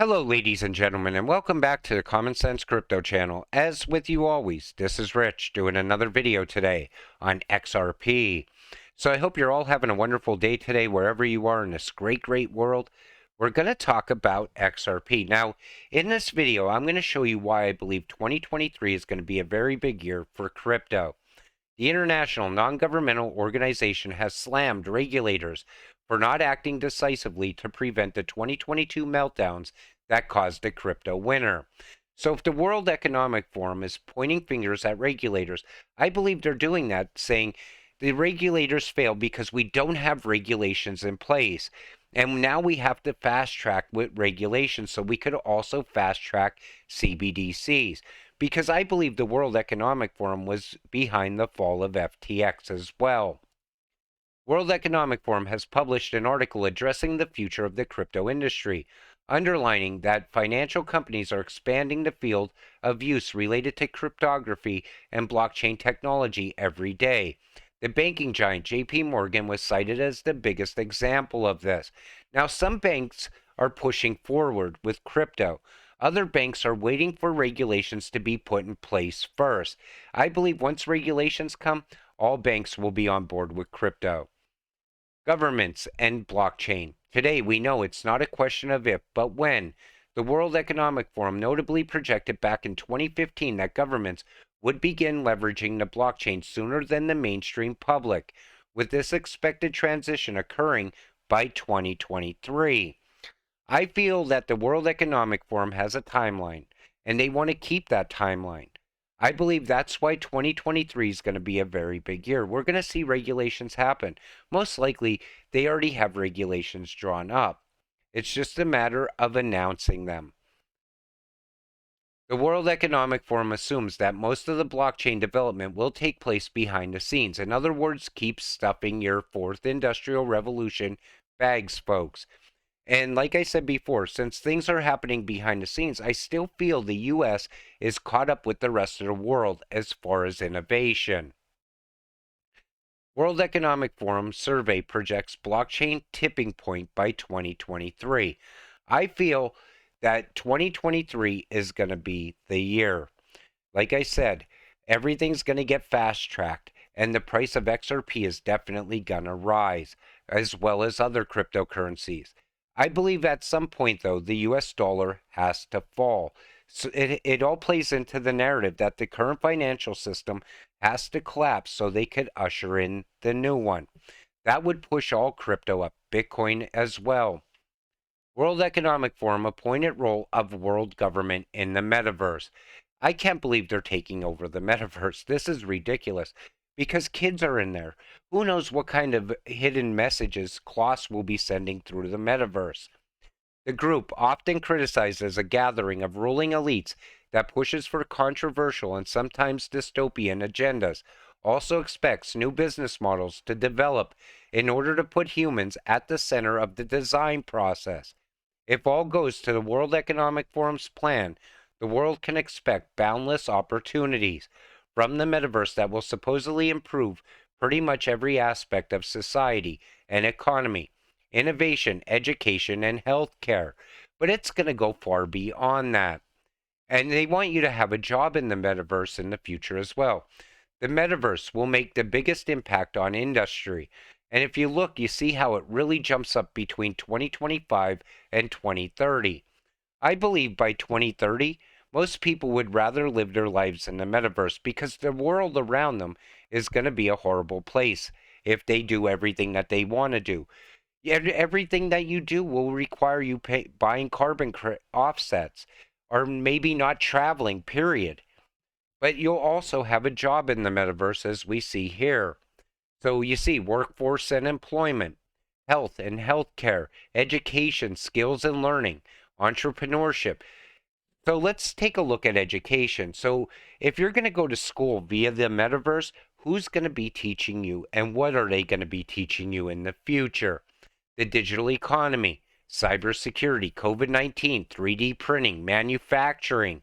Hello, ladies and gentlemen, and welcome back to the Common Sense Crypto channel. As with you always, this is Rich doing another video today on XRP. So I hope you're all having a wonderful day today, wherever you are in this great world. We're going to talk about XRP. Now, in this video, I'm going to show you why I believe 2023 is going to be a very big year for crypto. The international non-governmental organization has slammed regulators for not acting decisively to prevent the 2022 meltdowns that caused the crypto winter. So if the World Economic Forum is pointing fingers at regulators, I believe they're doing that, saying the regulators failed because we don't have regulations in place. And now we have to fast track with regulations so we could also fast track CBDCs. Because I believe the World Economic Forum was behind the fall of FTX as well. World Economic Forum has published an article addressing the future of the crypto industry, underlining that financial companies are expanding the field of use related to cryptography and blockchain technology every day. The banking giant JP Morgan was cited as the biggest example of this. Now, some banks are pushing forward with crypto. Other banks are waiting for regulations to be put in place first. I believe once regulations come, all banks will be on board with crypto. Governments and blockchain. Today, we know it's not a question of if, but when. The World Economic Forum notably projected back in 2015 that governments would begin leveraging the blockchain sooner than the mainstream public, with this expected transition occurring by 2023. I feel that the World Economic Forum has a timeline, and they want to keep that timeline. I believe that's why 2023 is going to be a very big year. We're going to see regulations happen. Most likely, they already have regulations drawn up. It's just a matter of announcing them. The World Economic Forum assumes that most of the blockchain development will take place behind the scenes. In other words, keep stuffing your fourth industrial revolution bags, folks. And like I said before, since things are happening behind the scenes, I still feel the US is caught up with the rest of the world as far as innovation. World Economic Forum survey projects blockchain tipping point by 2023. I feel that 2023 is going to be the year. Like I said, everything's going to get fast tracked, and the price of XRP is definitely going to rise, as well as other cryptocurrencies. I believe at some point, though, the US dollar has to fall. So it all plays into the narrative that the current financial system has to collapse so they could usher in the new one. That would push all crypto up, Bitcoin as well. World Economic Forum appointed role of world government in the metaverse. I can't believe they're taking over the metaverse. This is ridiculous because kids are in there. Who knows what kind of hidden messages Klaus will be sending through the metaverse? The group, often criticized as a gathering of ruling elites that pushes for controversial and sometimes dystopian agendas, also expects new business models to develop in order to put humans at the center of the design process. If all goes to the World Economic Forum's plan, the world can expect boundless opportunities from the metaverse that will supposedly improve pretty much every aspect of society and economy, innovation, education, and healthcare. But it's going to go far beyond that. And they want you to have a job in the metaverse in the future as well. The metaverse will make the biggest impact on industry. And if you look, you see how it really jumps up between 2025 and 2030. I believe by 2030, most people would rather live their lives in the metaverse because the world around them is going to be a horrible place if they do everything that they want to do. Everything that you do will require you buying carbon offsets or maybe not traveling, period. But you'll also have a job in the metaverse as we see here. So you see workforce and employment, health and healthcare, education, skills and learning, entrepreneurship. So let's take a look at education. So if you're going to go to school via the metaverse, who's going to be teaching you and what are they going to be teaching you in the future? The digital economy, cybersecurity, COVID-19, 3D printing, manufacturing,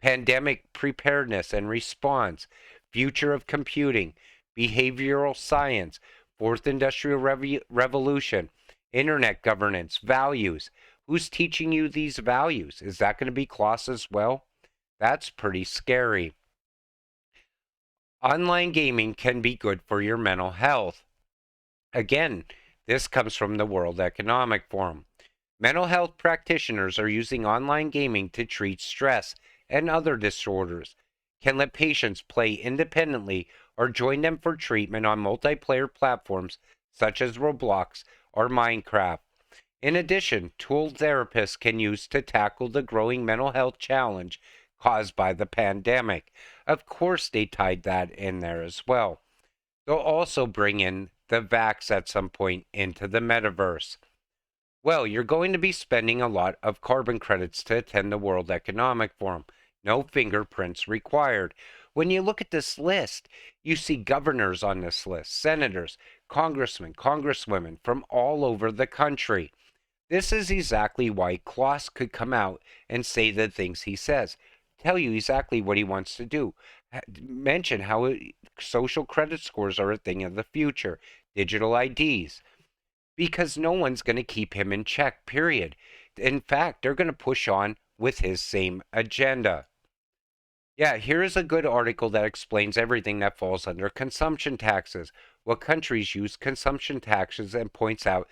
pandemic preparedness and response, future of computing, behavioral science, fourth industrial revolution, internet governance, values. Who's teaching you these values? Is that going to be Klaus as well? That's pretty scary. Online gaming can be good for your mental health. Again, this comes from the World Economic Forum. Mental health practitioners are using online gaming to treat stress and other disorders, can let patients play independently or join them for treatment on multiplayer platforms such as Roblox or Minecraft. In addition, tools therapists can use to tackle the growing mental health challenge caused by the pandemic. Of course, they tied that in there as well. They'll also bring in the vax at some point into the metaverse. Well, you're going to be spending a lot of carbon credits to attend the World Economic Forum. No fingerprints required. When you look at this list, you see governors on this list, senators, congressmen, congresswomen from all over the country. This is exactly why Klaus could come out and say the things he says, tell you exactly what he wants to do, mention how social credit scores are a thing of the future, digital IDs, because no one's going to keep him in check, period. In fact, they're going to push on with his same agenda. Yeah, here is a good article that explains everything that falls under consumption taxes, what countries use consumption taxes, and points out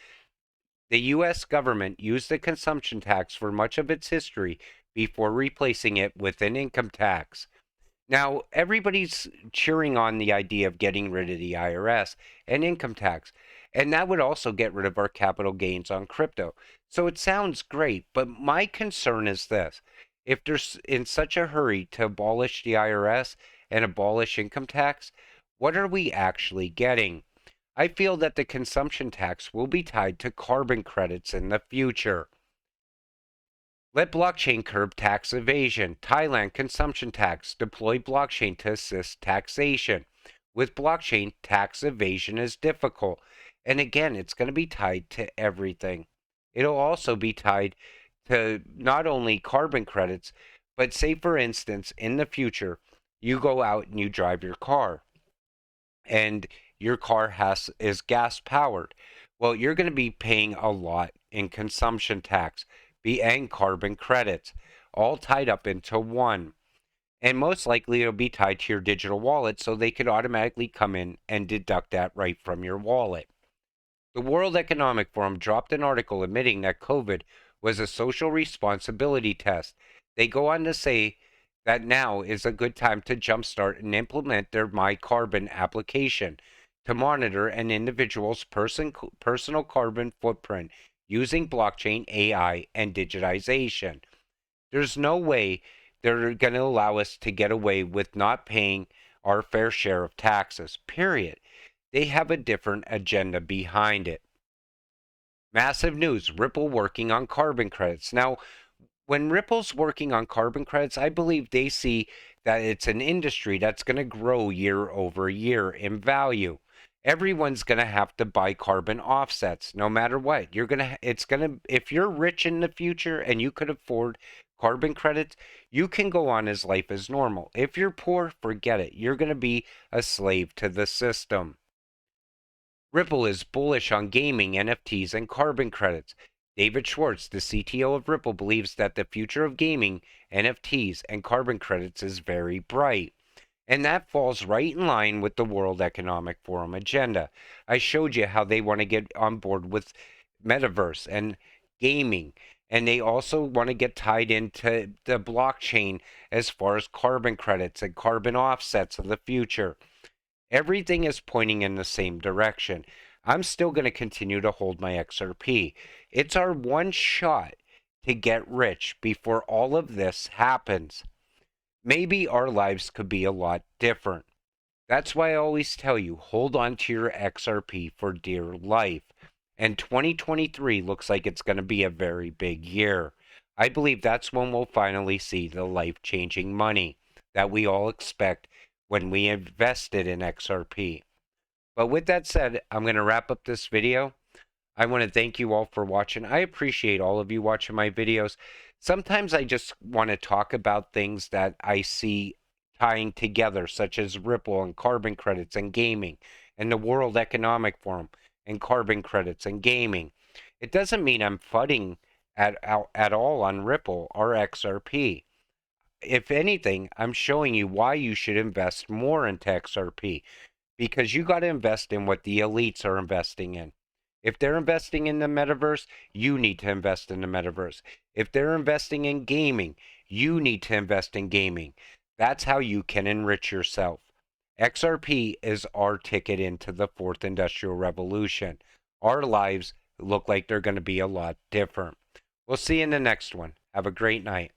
the U.S. government used the consumption tax for much of its history before replacing it with an income tax. Now, everybody's cheering on the idea of getting rid of the IRS and income tax, and that would also get rid of our capital gains on crypto. So it sounds great, but my concern is this. If they're in such a hurry to abolish the IRS and abolish income tax, what are we actually getting? I feel that the consumption tax will be tied to carbon credits in the future. Let blockchain curb tax evasion. Thailand consumption tax. Deploy blockchain to assist taxation. With blockchain, tax evasion is difficult. And again, it's going to be tied to everything. It'll also be tied to not only carbon credits, but say, for instance, in the future, you go out and you drive your car, and your car is gas powered. Well, you're going to be paying a lot in consumption tax and carbon credits, all tied up into one. And most likely it'll be tied to your digital wallet, so they could automatically come in and deduct that right from your wallet. The World Economic Forum dropped an article admitting that COVID was a social responsibility test. They go on to say that now is a good time to jumpstart and implement their My Carbon application to monitor an individual's personal carbon footprint using blockchain, AI, and digitization. There's no way they're going to allow us to get away with not paying our fair share of taxes, period. They have a different agenda behind it. Massive news, Ripple working on carbon credits. Now, when Ripple's working on carbon credits, I believe they see that it's an industry that's going to grow year over year in value. Everyone's going to have to buy carbon offsets no matter what. If you're rich in the future and you could afford carbon credits, you can go on as life as normal. If you're poor, forget it. You're going to be a slave to the system. Ripple is bullish on gaming, NFTs, and carbon credits. David Schwartz, the CTO of Ripple, believes that the future of gaming, NFTs, and carbon credits is very bright. And that falls right in line with the World Economic Forum agenda. I showed you how they want to get on board with Metaverse and gaming. And they also want to get tied into the blockchain as far as carbon credits and carbon offsets of the future. Everything is pointing in the same direction. I'm still going to continue to hold my XRP. It's our one shot to get rich before all of this happens. Maybe our lives could be a lot different. That's why I always tell you, hold on to your XRP for dear life. And 2023 looks like it's going to be a very big year. I believe that's when we'll finally see the life-changing money that we all expect when we invested in XRP. But with that said, I'm going to wrap up this video. I want to thank you all for watching. I appreciate all of you watching my videos. Sometimes I just want to talk about things that I see tying together, such as Ripple and carbon credits and gaming, and the World Economic Forum and carbon credits and gaming. It doesn't mean I'm at all on Ripple or XRP. If anything, I'm showing you why you should invest more into XRP, because you got to invest in what the elites are investing in. If they're investing in the metaverse, you need to invest in the metaverse. If they're investing in gaming, you need to invest in gaming. That's how you can enrich yourself. XRP is our ticket into the fourth industrial revolution. Our lives look like they're going to be a lot different. We'll see you in the next one. Have a great night.